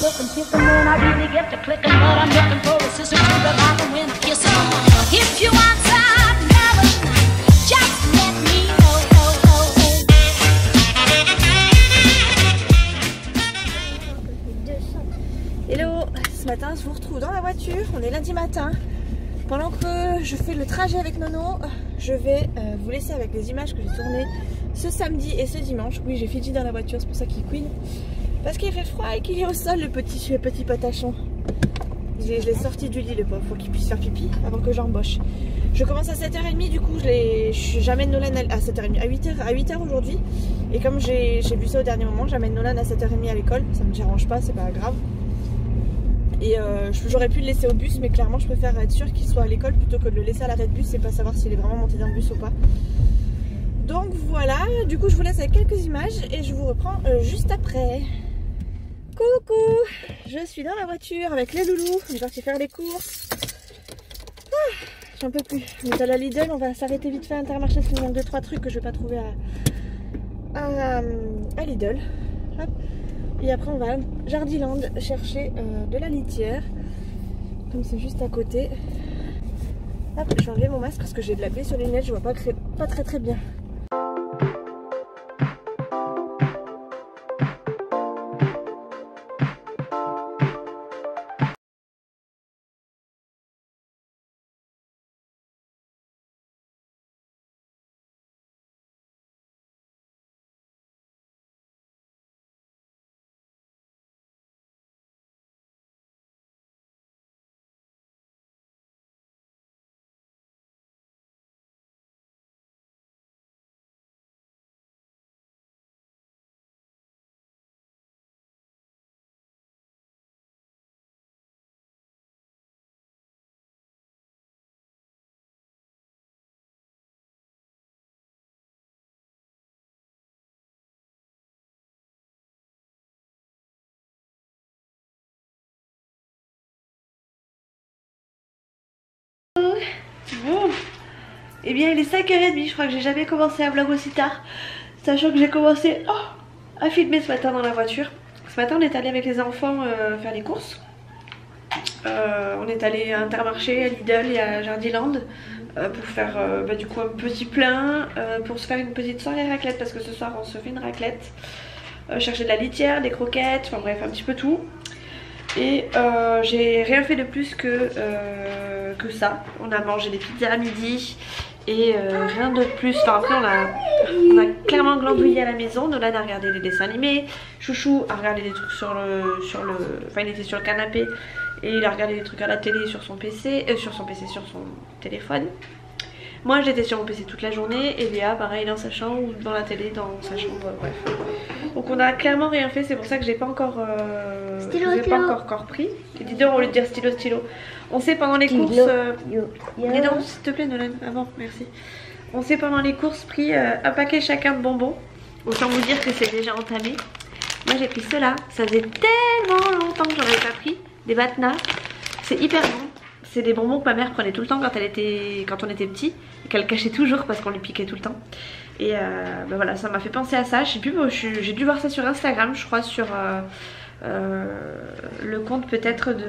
looking, picking when I really get to clicking, but I'm looking for a sister to revive and win a kiss. If you want some loving, just let me know. Hello, ce matin je vous retrouve dans la voiture, on est lundi matin. Pendant que je fais le trajet avec Nono, je vais vous laisser avec les images que j'ai tournées ce samedi et ce dimanche. Oui, j'ai Fidji dans la voiture, c'est pour ça qu'il couine. Parce qu'il fait froid et qu'il est au sol, le petit patachon. Je l'ai sorti du lit, le pauvre, faut qu'il puisse faire pipi avant que j'embauche. Je commence à 7h30, du coup j'amène Nolan à 7h30, à 8h aujourd'hui. Et comme j'ai vu ça au dernier moment, j'amène Nolan à 7h30 à l'école. Ça me dérange pas, c'est pas grave. Et j'aurais pu le laisser au bus, mais clairement je préfère être sûre qu'il soit à l'école plutôt que de le laisser à l'arrêt de bus et pas savoir s'il est vraiment monté dans le bus ou pas. Donc voilà, du coup je vous laisse avec quelques images et je vous reprends juste après. Coucou, je suis dans la voiture avec les loulous, on est parti faire les courses. J'en peux plus, on est à la Lidl, on va s'arrêter vite fait à Intermarché parce qu'il manque 2-3 trucs que je vais pas trouver à Lidl. Hop. Et après on va à Jardiland chercher de la litière, comme c'est juste à côté. Hop, je vais enlever mon masque parce que j'ai de la baie sur les lunettes, je vois pas très bien. Bon, et bien il est 5h30, je crois que j'ai jamais commencé un vlog aussi tard, sachant que j'ai commencé à filmer ce matin dans la voiture. Ce matin on est allé avec les enfants faire les courses. On est allé à Intermarché, à Lidl et à Jardiland pour faire du coup un petit plein, pour se faire une petite soirée raclette parce que ce soir on se fait une raclette. Chercher de la litière, des croquettes, enfin bref un petit peu tout. Et j'ai rien fait de plus que ça. On a mangé des pizzas à midi et rien de plus. Enfin après on a clairement glandouillé à la maison. Nolan a regardé des dessins animés, Chouchou a regardé des trucs sur le enfin il était sur le canapé et il a regardé des trucs à la télé sur son PC, sur son téléphone. Moi j'étais sur mon PC toute la journée et Léa pareil dans sa chambre ou dans la télé dans sa chambre, bref. Donc on a clairement rien fait, c'est pour ça que j'ai pas encore encore pris. J'ai dit au lieu de dire stylo. On sait pendant les courses... Mais non s'il te plaît Nolan, avant merci. On s'est pendant les courses pris un paquet chacun de bonbons. Autant vous dire que c'est déjà entamé. Moi j'ai pris ceux-là, ça faisait tellement longtemps que j'en avais pas pris. Des Batna, c'est hyper bon. C'est des bonbons que ma mère prenait tout le temps quand on était petit et qu'elle cachait toujours parce qu'on lui piquait tout le temps. Et voilà, ça m'a fait penser à ça. Je sais plus, j'ai dû voir ça sur Instagram, je crois, sur le compte peut-être de...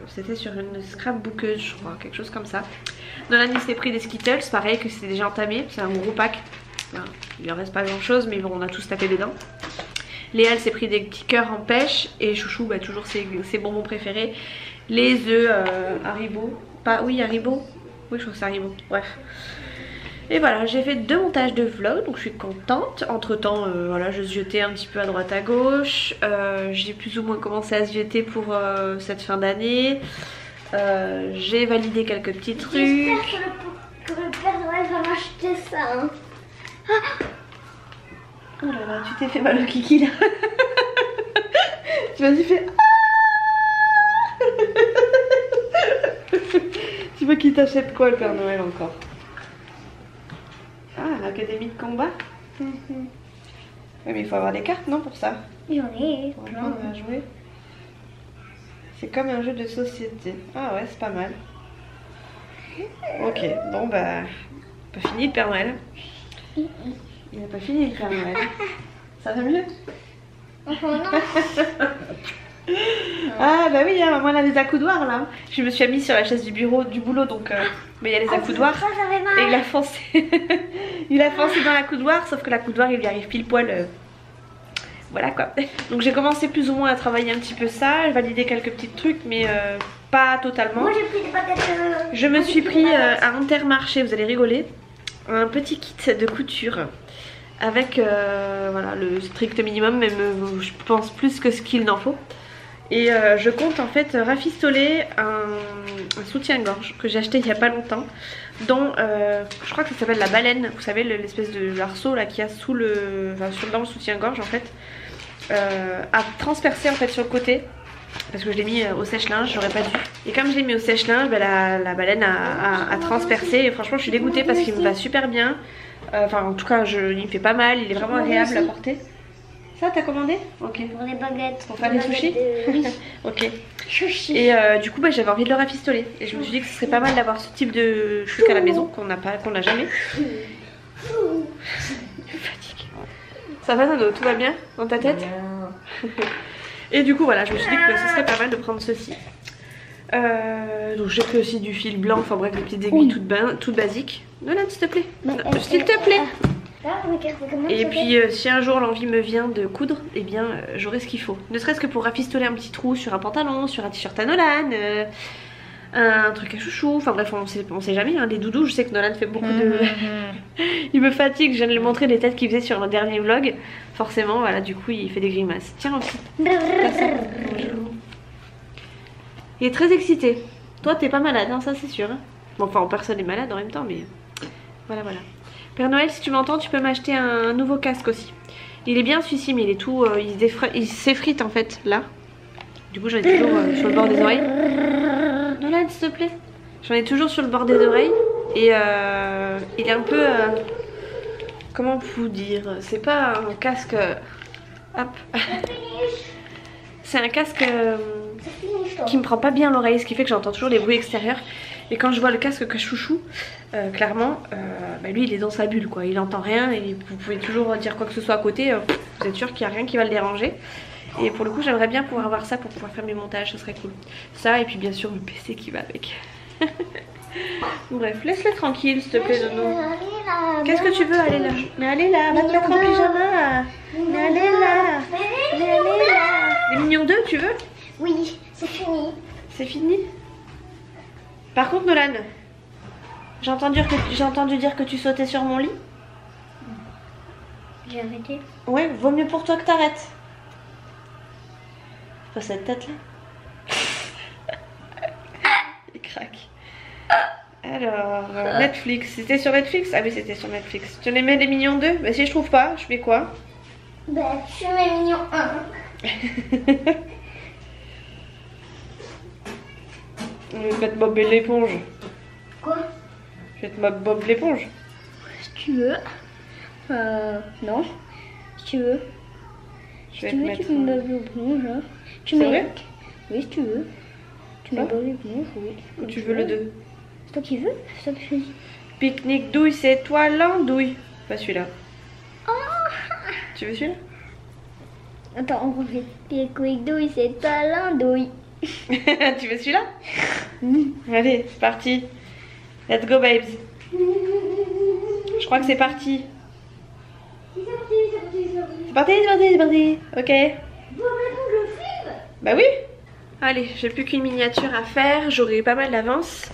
C'était sur une scrapbookeuse, je crois, quelque chose comme ça. Nolan il s'est pris des Skittles, pareil que c'était déjà entamé, c'est un gros pack. Enfin, il lui en reste pas grand chose, mais bon, on a tous tapé dedans. Léa elle s'est pris des petits cœurs en pêche et Chouchou toujours ses bonbons préférés. Les œufs Haribo, Haribo, oui je crois que c'est Haribo, bref. Et voilà, j'ai fait 2 montages de vlog, donc je suis contente. Entre temps, voilà, je ziotais un petit peu à droite à gauche. J'ai plus ou moins commencé à zioter pour cette fin d'année. J'ai validé quelques petits trucs. J'espère que le Père Noël va m'acheter ça. Hein. Ah. Oh là là, tu t'es fait mal au kiki là. Tu vas-y fais. Tu veux qu'il t'achète quoi le Père Noël encore? Ah, l'académie de combat. Oui mais il faut avoir des cartes non pour ça? Oui, on est. Franchement on va jouer. C'est comme un jeu de société. Ah ouais c'est pas mal. Ok, bon bah pas fini le Père Noël. Il n'a pas fini le Père Noël. Ça va mieux? Oh non. Ah bah oui, hein, maman elle a des accoudoirs là. Je me suis mise sur la chaise du bureau du boulot donc mais il y a les accoudoirs. Ça fait mal. Et il a foncé. Il a foncé dans l'accoudoir, sauf que l'accoudoir il lui arrive pile poil. Voilà quoi. Donc j'ai commencé plus ou moins à travailler un petit peu ça, j'ai validé quelques petits trucs mais pas totalement. Moi j'ai pris des patates. Je me suis pris à Intermarché, vous allez rigoler, un petit kit de couture avec voilà, le strict minimum, même je pense plus que ce qu'il n'en faut. Et je compte en fait rafistoler un soutien-gorge que j'ai acheté il n'y a pas longtemps, dont je crois que ça s'appelle la baleine, vous savez l'espèce de l'arceau là qu'il y a sous le, enfin, dans le soutien-gorge en fait, à transpercer en fait sur le côté. Parce que je l'ai mis au sèche-linge, j'aurais pas dû. Et comme je l'ai mis au sèche-linge, bah, la baleine a transpercé. Et franchement je suis dégoûtée parce qu'il me va super bien. Enfin en tout cas il me fait pas mal, il est vraiment agréable à porter. Ça t'as commandé? Ok. Pour les baguettes. Pour faire des sushis? Oui. Ok. Sushi. Et du coup bah, j'avais envie de le rafistoler. Et je me suis dit que ce serait pas mal d'avoir ce type de chouc à la maison qu'on n'a jamais. Je suis fatiguée. Ça va Nano, tout va bien dans ta tête? Et du coup voilà, je me suis dit que ce serait pas mal de prendre ceci. Donc j'ai pris aussi du fil blanc, enfin bref des petites aiguilles toutes basiques. Nolan s'il te plaît, s'il te plaît. Et puis si un jour l'envie me vient de coudre, eh bien j'aurai ce qu'il faut. Ne serait-ce que pour rafistoler un petit trou sur un pantalon, sur un t-shirt à Nolan, un truc à chouchou, enfin bref on sait jamais, hein. Les doudous, je sais que Nolan fait beaucoup de... Il me fatigue, je viens de lui montrer les têtes qu'il faisait sur le dernier vlog. Forcément voilà, du coup il fait des grimaces. Tiens aussi. Il est très excité. Toi t'es pas malade hein, ça c'est sûr hein. Bon enfin personne n'est malade en même temps mais voilà. Père Noël si tu m'entends tu peux m'acheter un nouveau casque aussi. Il est bien celui-ci mais il est tout, il s'effrite en fait là. Du coup j'en ai toujours sur le bord des oreilles. Nolan s'il te plaît. J'en ai toujours sur le bord des oreilles. Et il est un peu... comment vous dire? C'est pas un casque... hop. C'est un casque qui me prend pas bien l'oreille, ce qui fait que j'entends toujours les bruits extérieurs. Et quand je vois le casque que je chouchou, clairement, bah lui il est dans sa bulle quoi. Il entend rien et vous pouvez toujours dire quoi que ce soit à côté. Vous êtes sûr qu'il n'y a rien qui va le déranger. Et pour le coup j'aimerais bien pouvoir avoir ça pour pouvoir faire mes montages, ce serait cool. Ça et puis bien sûr le PC qui va avec. Bref, laisse-le tranquille s'il te plaît Nono. Qu'est-ce que tu veux? Aller là. Mais allez là, va te mettre en pyjama. Mais allez là. Mais allez là. Les mignons 2 tu veux? Oui, c'est fini. C'est fini? Par contre Nolan, j'ai entendu dire que tu sautais sur mon lit. J'ai arrêté. Ouais, vaut mieux pour toi que t'arrêtes. Pas cette tête là. Il craque. Alors, Netflix, c'était sur Netflix? Ah oui c'était sur Netflix. Tu aimais les mignons 2? Bah si je trouve pas, je fais quoi? Bah tu mets mignon 1. Je vais te Bob l'éponge. Quoi? Je vais te Bob l'éponge. Si tu veux. Non. Si tu veux. Je vais Si tu te veux, mettre... tu me Bob l'éponge. Hein. C'est vrai? Oui, si tu veux. Tu mets Bob l'éponge, oui. Ou tu veux le 2? C'est toi qui veux? C'est toi qui choisis. Pique-nique douille, c'est toi l'andouille. Pas celui-là. Oh. Tu veux celui-là? Attends, on refait. Pique-nique douille, c'est toi l'andouille. Tu veux celui-là? Allez, c'est parti. Let's go babes. Je crois que c'est parti. C'est parti. Ok. Bah oui. Allez, j'ai plus qu'une miniature à faire. J'aurai pas mal d'avance.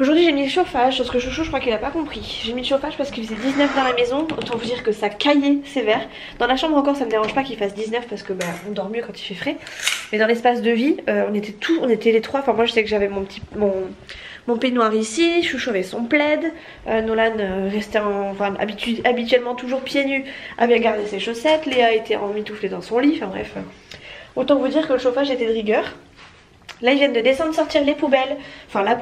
Aujourd'hui j'ai mis le chauffage, parce que Chouchou je crois qu'il a pas compris. J'ai mis le chauffage parce qu'il faisait 19 dans la maison. Autant vous dire que ça caillait sévère. Dans la chambre encore ça me dérange pas qu'il fasse 19 parce que bah, on dort mieux quand il fait frais. Mais dans l'espace de vie, on était les trois. Enfin moi je sais que j'avais mon peignoir ici, Chouchou avait son plaid, Nolan restait habituellement toujours pieds nus, avait gardé ses chaussettes, Léa était emmitouflée dans son lit, enfin bref. Autant vous dire que le chauffage était de rigueur. Là ils viennent de descendre sortir les poubelles, les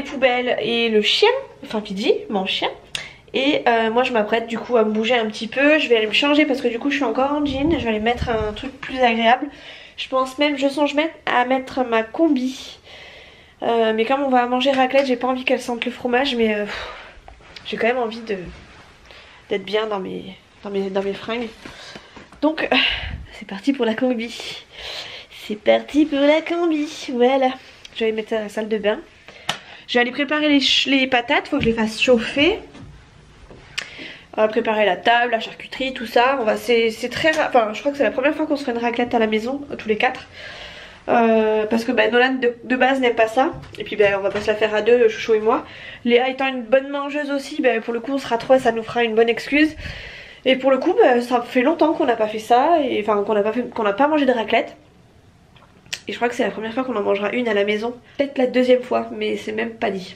poubelles et le chien, enfin Pidgey, mon chien. Et moi je m'apprête du coup à me bouger un petit peu, je vais aller me changer parce que du coup je suis encore en jean, je vais aller mettre un truc plus agréable. Je pense même, je songe même à mettre ma combi. Mais comme on va manger raclette, j'ai pas envie qu'elle sente le fromage, mais j'ai quand même envie d'être bien dans mes fringues. Donc c'est parti pour la combi. C'est parti pour la combi. Voilà. Je vais aller mettre ça à la salle de bain. Je vais aller préparer les patates. Faut que je les fasse chauffer. On va préparer la table, la charcuterie, tout ça. C'est très rare. Enfin, je crois que c'est la première fois qu'on se fait une raclette à la maison, tous les quatre. Parce que Nolan de base n'aime pas ça. Et puis on va pas se la faire à deux, Chouchou et moi. Léa étant une bonne mangeuse aussi, pour le coup on sera trois, ça nous fera une bonne excuse. Et pour le coup ça fait longtemps qu'on n'a pas fait ça. Et, enfin qu'on n'a pas mangé de raclette. Et je crois que c'est la première fois qu'on en mangera une à la maison. Peut-être la deuxième fois, mais c'est même pas dit.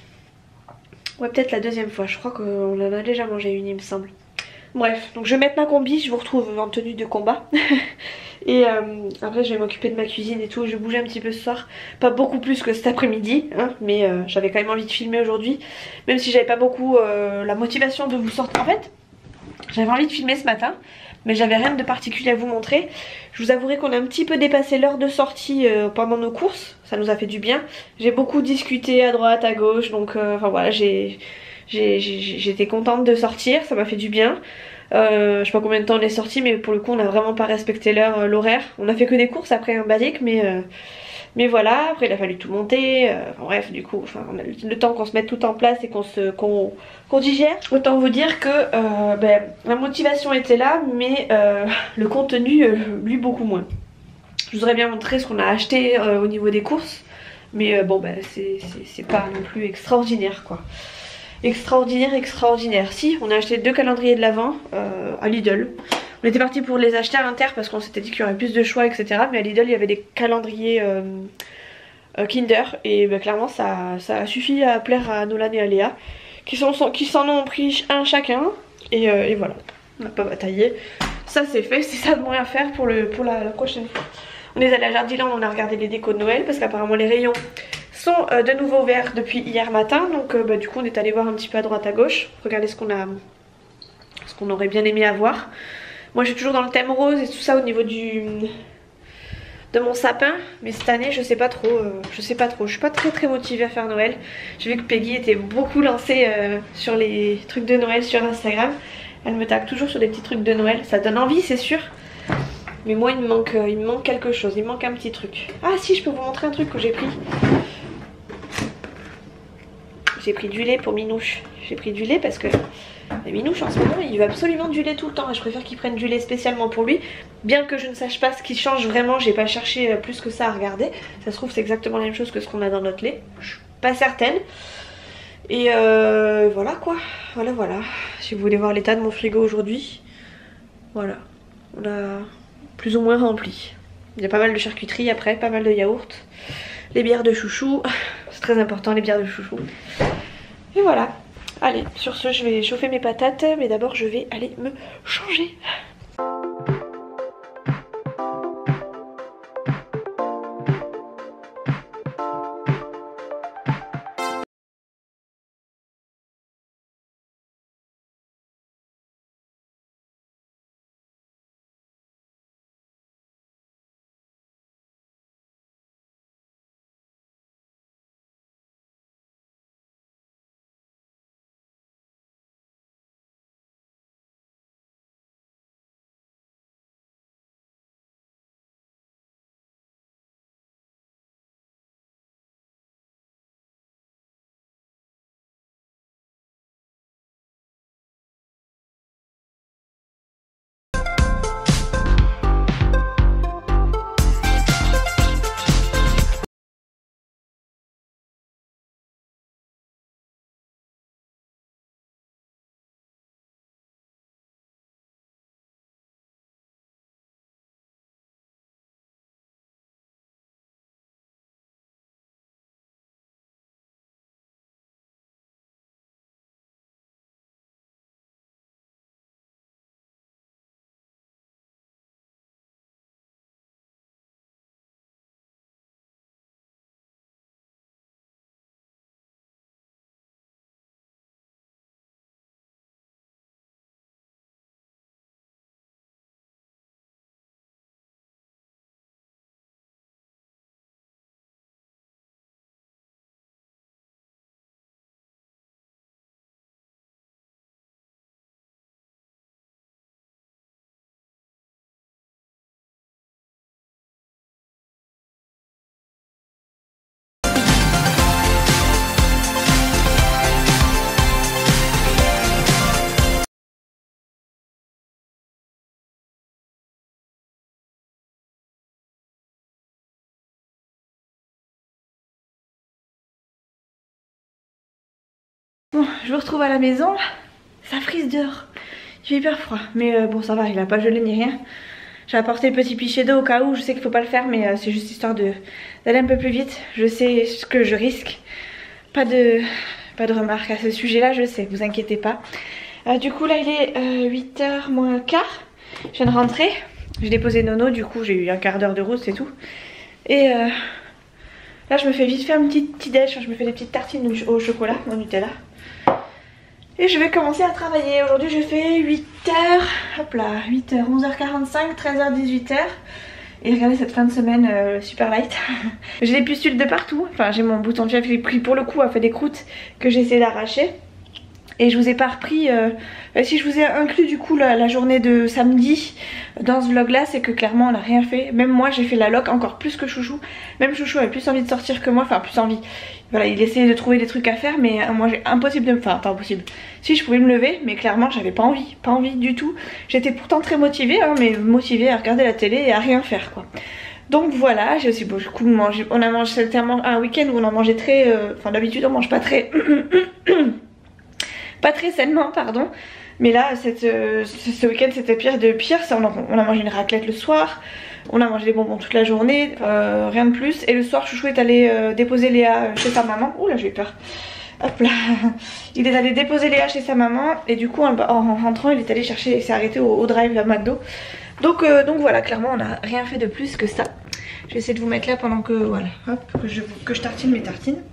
Ouais, peut-être la deuxième fois, je crois qu'on en a déjà mangé une il me semble. Bref, donc je vais mettre ma combi, je vous retrouve en tenue de combat. Et après je vais m'occuper de ma cuisine et tout, je vais bouger un petit peu ce soir. Pas beaucoup plus que cet après-midi, hein, mais j'avais quand même envie de filmer aujourd'hui. Même si j'avais pas beaucoup la motivation de vous sortir. En fait, j'avais envie de filmer ce matin, mais j'avais rien de particulier à vous montrer. Je vous avouerai qu'on a un petit peu dépassé l'heure de sortie pendant nos courses, ça nous a fait du bien. J'ai beaucoup discuté à droite, à gauche, donc enfin voilà, j'étais contente de sortir, ça m'a fait du bien. Je sais pas combien de temps on est sorti, mais pour le coup on a vraiment pas respecté l'horaire. On a fait que des courses après un basique, mais voilà, après il a fallu tout monter. Enfin, bref, du coup, on a le temps qu'on se mette tout en place et qu'on digère. Autant vous dire que la motivation était là, mais le contenu lui beaucoup moins. Je vous aurais bien montré ce qu'on a acheté au niveau des courses, mais c'est pas non plus extraordinaire quoi. Extraordinaire. Si, on a acheté 2 calendriers de l'Avent à Lidl. On était parti pour les acheter à l'Inter parce qu'on s'était dit qu'il y aurait plus de choix, etc. Mais à Lidl, il y avait des calendriers Kinder. Et clairement, ça a suffi à plaire à Nolan et à Léa, qui s'en ont pris un chacun. Et voilà, on n'a pas bataillé. Ça, c'est fait. C'est ça de moins à faire pour la prochaine fois. On est allé à Jardiland, on a regardé les décos de Noël parce qu'apparemment les rayons sont de nouveau ouverts depuis hier matin. Donc du coup on est allé voir un petit peu à droite à gauche. Regardez ce qu'on aurait bien aimé avoir. Moi je suis toujours dans le thème rose et tout ça au niveau de mon sapin. Mais cette année je sais pas trop. Je suis pas très motivée à faire Noël. J'ai vu que Peggy était beaucoup lancée sur les trucs de Noël sur Instagram. Elle me tague toujours sur des petits trucs de Noël. Ça donne envie c'est sûr. Mais moi il me manque quelque chose, il me manque un petit truc. Ah si, je peux vous montrer un truc que j'ai pris. J'ai pris du lait pour Minouche. J'ai pris du lait parce que Minouche en ce moment il veut absolument du lait tout le temps. Et je préfère qu'il prenne du lait spécialement pour lui. Bien que je ne sache pas ce qui change vraiment, j'ai pas cherché plus que ça à regarder. Ça se trouve c'est exactement la même chose que ce qu'on a dans notre lait. Je suis pas certaine. Et voilà quoi. Voilà. Si vous voulez voir l'état de mon frigo aujourd'hui. Voilà. On a plus ou moins rempli. Il y a pas mal de charcuterie après, pas mal de yaourts. Les bières de chouchou. C'est très important les bières de chouchou. Et voilà. Allez, sur ce je vais chauffer mes patates. Mais d'abord je vais aller me changer. Bon, je vous retrouve à la maison. Ça frise dehors. Il fait hyper froid. Mais bon, ça va, il a pas gelé ni rien. J'ai apporté le petit pichet d'eau au cas où. Je sais qu'il faut pas le faire, mais c'est juste histoire d'aller un peu plus vite. Je sais ce que je risque. Pas de remarques à ce sujet-là, je sais, vous inquiétez pas. Du coup, là, il est 8h moins quart. Je viens de rentrer. J'ai déposé Nono, du coup, j'ai eu un quart d'heure de route, c'est tout. Et là, je me fais vite faire une petite petit-déj. Je me fais des petites tartines au chocolat, au Nutella. Et je vais commencer à travailler. Aujourd'hui je fais 8h, hop là, 8h, 11h45, 13h, 18h. Et regardez cette fin de semaine super light. J'ai des pustules de partout. Enfin j'ai mon bouton de chef qui pour le coup a fait des croûtes que j'ai essayé d'arracher. Et je vous ai pas repris, si je vous ai inclus du coup la journée de samedi dans ce vlog là, c'est que clairement on n'a rien fait. Même moi j'ai fait la loc encore plus que Chouchou. Même Chouchou avait plus envie de sortir que moi, enfin plus envie. Voilà, il essayait de trouver des trucs à faire, mais moi j'ai impossible de me... Enfin pas impossible. Si je pouvais me lever, mais clairement j'avais pas envie du tout. J'étais pourtant très motivée, hein, mais motivée à regarder la télé et à rien faire quoi. Donc voilà, j'ai aussi beaucoup mangé. On a mangé, c'était un week-end où on a mangé très... Enfin d'habitude on mange pas très... pas très sainement, pardon. Mais là, ce week-end, c'était pire de pire. On a mangé une raclette le soir. On a mangé des bonbons toute la journée. Rien de plus. Et le soir, Chouchou est allé déposer Léa chez sa maman. Ouh là, j'ai eu peur. Hop là. Il est allé déposer Léa chez sa maman. Et du coup, en rentrant, il est allé chercher... Il s'est arrêté au drive à McDo. Donc voilà, clairement, on n'a rien fait de plus que ça. Je vais essayer de vous mettre là pendant que... Voilà. Hop, que je tartine mes tartines.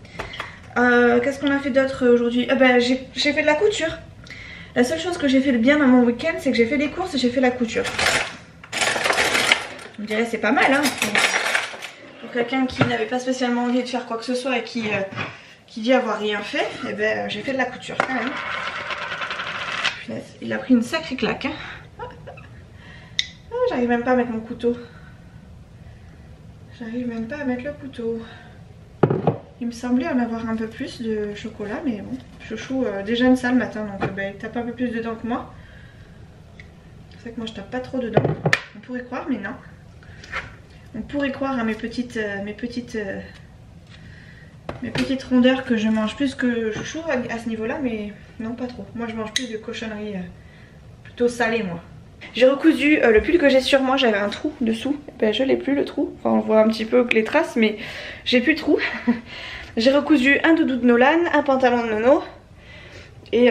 Qu'est-ce qu'on a fait d'autre aujourd'hui? J'ai fait de la couture. La seule chose que j'ai fait de bien dans mon week-end, c'est que j'ai fait les courses et j'ai fait la couture. Je me dirais c'est pas mal hein, pour quelqu'un qui n'avait pas spécialement envie de faire quoi que ce soit et qui dit avoir rien fait. Et ben j'ai fait de la couture quand même. Il a pris une sacrée claque hein. Oh, j'arrive même pas à mettre mon couteau. J'arrive même pas à mettre le couteau. Il me semblait en avoir un peu plus de chocolat, mais bon, Chouchou déjeune ça le matin, donc il tape un peu plus dedans que moi. C'est vrai que moi je tape pas trop dedans. On pourrait croire, mais non. On pourrait croire à mes petites rondeurs que je mange plus que Chouchou à ce niveau-là, mais non pas trop. Moi je mange plus de cochonneries plutôt salées moi. J'ai recousu le pull que j'ai sur moi, j'avais un trou dessous, je l'ai plus le trou, enfin on voit un petit peu que les traces mais j'ai plus de trou. J'ai recousu un doudou de Nolan, un pantalon de Nono et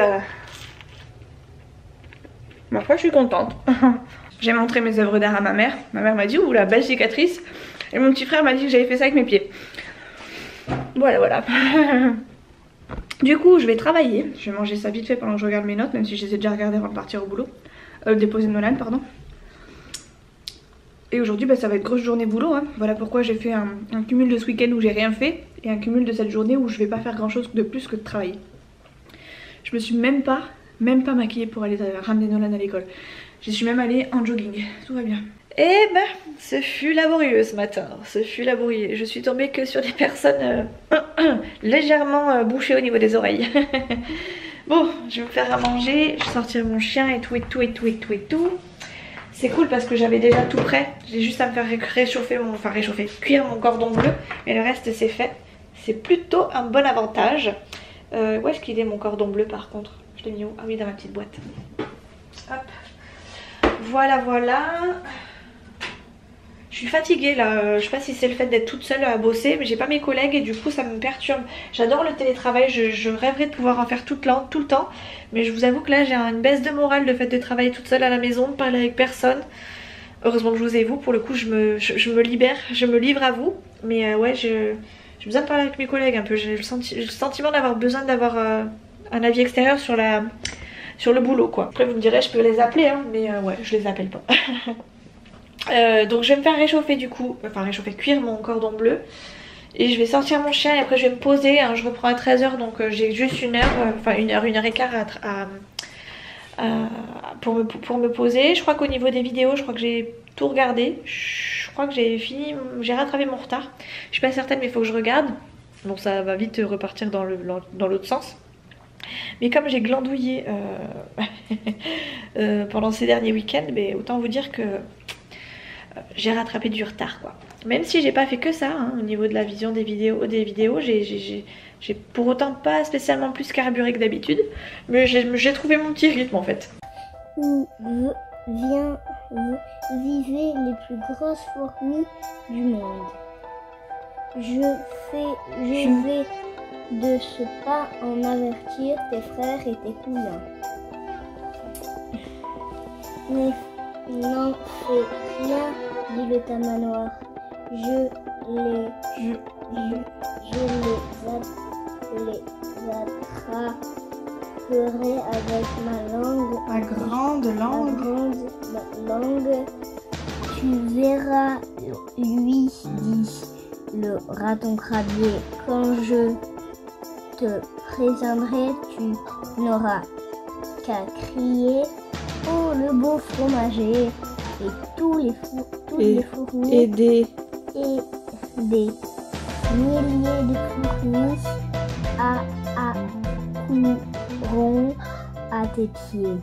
ma foi je suis contente. J'ai montré mes œuvres d'art à ma mère m'a dit ouh la belle cicatrice et mon petit frère m'a dit que j'avais fait ça avec mes pieds. Voilà. Du coup je vais travailler, je vais manger ça vite fait pendant que je regarde mes notes même si je les ai déjà regardées avant de partir au boulot. Déposer Nolan pardon. Et aujourd'hui ça va être grosse journée boulot hein. Voilà pourquoi j'ai fait un cumul de ce week-end où j'ai rien fait et un cumul de cette journée où je vais pas faire grand chose de plus que de travailler. Je me suis même pas maquillée pour aller ramener Nolan à l'école. Je suis même allée en jogging, tout va bien. Et ce fut laborieux ce matin, ce fut laborieux. Je suis tombée que sur des personnes légèrement bouchées au niveau des oreilles. Bon, je vais me faire à manger, je vais sortir mon chien et tout. C'est cool parce que j'avais déjà tout prêt. J'ai juste à me faire cuire mon cordon bleu. Mais le reste c'est fait. C'est plutôt un bon avantage. Où est-ce qu'il est mon cordon bleu par contre? Je l'ai mis où? Ah oui, dans ma petite boîte. Hop. Voilà. Je suis fatiguée là, je sais pas si c'est le fait d'être toute seule à bosser, mais j'ai pas mes collègues et du coup ça me perturbe. J'adore le télétravail, je rêverais de pouvoir en faire tout le temps, mais je vous avoue que là j'ai une baisse de morale le fait de travailler toute seule à la maison, de parler avec personne. Heureusement que je vous ai vous, pour le coup je me libère, je me livre à vous, mais ouais j'ai besoin de parler avec mes collègues un peu, j'ai le sentiment d'avoir besoin d'avoir un avis extérieur sur le boulot quoi. Après vous me direz je peux les appeler hein, mais ouais je les appelle pas. Donc je vais me faire réchauffer du coup, cuire mon cordon bleu. Et je vais sortir mon chien et après je vais me poser, hein, je reprends à 13h donc j'ai juste une heure et quart pour me poser. Je crois qu'au niveau des vidéos, je crois que j'ai tout regardé. Je crois que j'ai fini, j'ai rattrapé mon retard. Je suis pas certaine mais il faut que je regarde. Bon ça va vite repartir dans l'autre sens. Mais comme j'ai glandouillé pendant ces derniers week-ends, autant vous dire que j'ai rattrapé du retard quoi. Même si j'ai pas fait que ça hein, au niveau de la vision des vidéos, J'ai pour autant pas spécialement plus carburé que d'habitude, mais j'ai trouvé mon petit rythme en fait. Où vivaient les plus grosses fourmis du monde. Je vais de ce pas en avertir tes frères et tes cousins. Mais n'en fais rien, dit le tamanoir. Je les attraperai avec ma langue. Ma grande langue. Tu verras, lui dit le raton crabier. Quand je te préviendrai, tu n'auras qu'à crier « Oh, le beau fromager !» Et tous les fourmis et des milliers de fourmis accourront à tes pieds.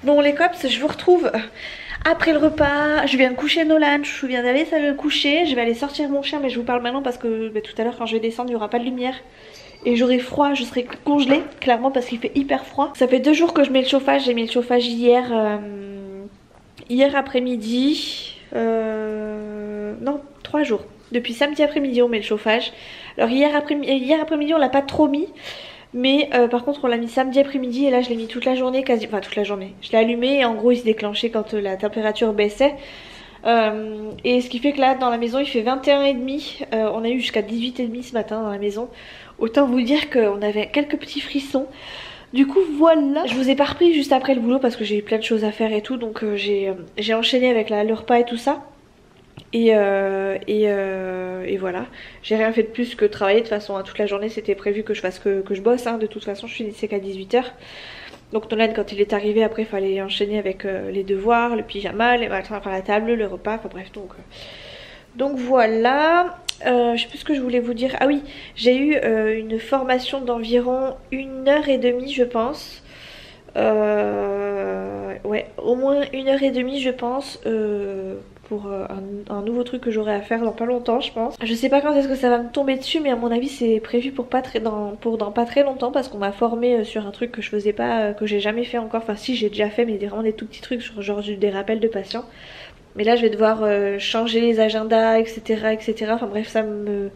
Bon les cops, je vous retrouve après le repas. Je viens de coucher Nolan, je viens d'aller le coucher. Je vais aller sortir mon chien, mais je vous parle maintenant parce que tout à l'heure quand je vais descendre il n'y aura pas de lumière. Et j'aurai froid, je serai congelée, clairement parce qu'il fait hyper froid. Ça fait 2 jours que je mets le chauffage, j'ai mis le chauffage hier après-midi. Non, 3 jours. Depuis samedi après-midi on met le chauffage. Alors hier après-midi on l'a pas trop mis. Mais par contre on l'a mis samedi après-midi et là je l'ai mis toute la journée, enfin toute la journée. Je l'ai allumé et en gros il se déclenchait quand la température baissait. Et ce qui fait que là dans la maison il fait 21,5. On a eu jusqu'à 18,5 ce matin dans la maison. Autant vous dire qu'on avait quelques petits frissons. Du coup voilà, je vous ai pas repris juste après le boulot parce que j'ai eu plein de choses à faire et tout. Donc j'ai enchaîné avec le repas et tout ça. Et voilà, j'ai rien fait de plus que travailler. De toute façon toute la journée c'était prévu que je fasse que je bosse hein. De toute façon je finissais qu'à 18 h. Donc Nolan quand il est arrivé après il fallait enchaîner avec les devoirs, le pyjama, la table, le repas, enfin bref donc voilà. Je sais plus ce que je voulais vous dire. Ah oui, j'ai eu une formation d'environ 1h30 je pense. Ouais, au moins 1h30 je pense. Pour un nouveau truc que j'aurai à faire dans pas longtemps je pense. Je sais pas quand est-ce que ça va me tomber dessus, mais à mon avis c'est prévu pour dans pas très longtemps parce qu'on m'a formé sur un truc que je faisais pas, que j'ai jamais fait encore. Enfin si j'ai déjà fait mais vraiment des tout petits trucs sur genre des rappels de patients. Mais là je vais devoir changer les agendas etc. Enfin bref ça me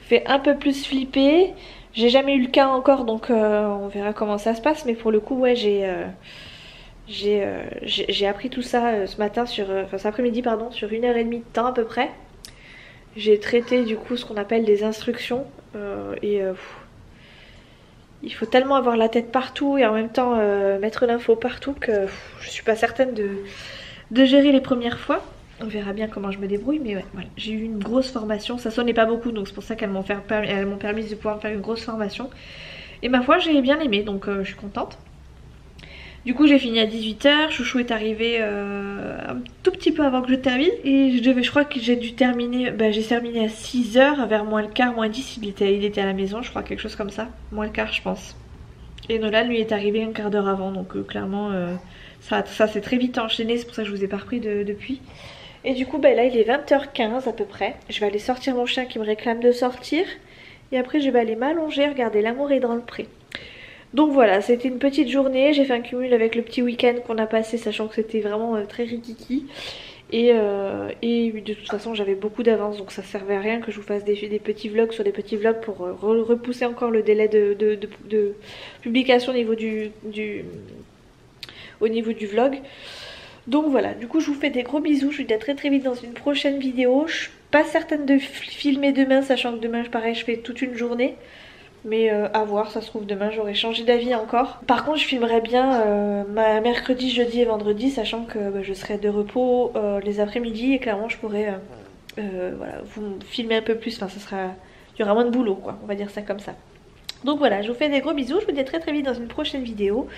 fait un peu plus flipper. J'ai jamais eu le cas encore donc on verra comment ça se passe. Mais pour le coup ouais j'ai appris tout ça ce matin cet après-midi pardon, sur 1h30 de temps à peu près. J'ai traité du coup ce qu'on appelle des instructions il faut tellement avoir la tête partout et en même temps mettre l'info partout que je suis pas certaine de gérer les premières fois. On verra bien comment je me débrouille, mais ouais, voilà. J'ai eu une grosse formation, ça sonnait pas beaucoup donc c'est pour ça qu'elles m'ont permis de pouvoir faire une grosse formation. Et ma foi j'ai bien aimé donc je suis contente. Du coup j'ai fini à 18 h, Chouchou est arrivé un tout petit peu avant que je termine. Et je crois que j'ai dû terminer, j'ai terminé à 6 h, vers moins le quart, moins 10 il était à la maison je crois, quelque chose comme ça. Moins le quart je pense. Et Nolan lui est arrivé un quart d'heure avant donc clairement ça s'est très vite enchaîné, c'est pour ça que je vous ai pas repris depuis. Et du coup là il est 20h15 à peu près. Je vais aller sortir mon chien qui me réclame de sortir. Et après je vais aller m'allonger, regarder L'amour est dans le pré. Donc voilà, c'était une petite journée, j'ai fait un cumul avec le petit week-end qu'on a passé, sachant que c'était vraiment très rikiki. Et de toute façon j'avais beaucoup d'avance, donc ça servait à rien que je vous fasse des petits vlogs sur des petits vlogs pour repousser encore le délai de publication au niveau du vlog. Donc voilà, du coup je vous fais des gros bisous, je vous dis à très vite dans une prochaine vidéo. Je suis pas certaine de filmer demain, sachant que demain pareil je fais toute une journée. Mais à voir, ça se trouve demain j'aurai changé d'avis encore. Par contre je filmerai bien mercredi, jeudi et vendredi, sachant que je serai de repos les après-midi et clairement je pourrai voilà, vous filmer un peu plus. Enfin il y aura moins de boulot quoi, on va dire ça comme ça. Donc voilà, je vous fais des gros bisous, je vous dis à très vite dans une prochaine vidéo.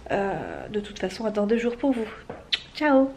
De toute façon à dans 2 jours pour vous. Ciao.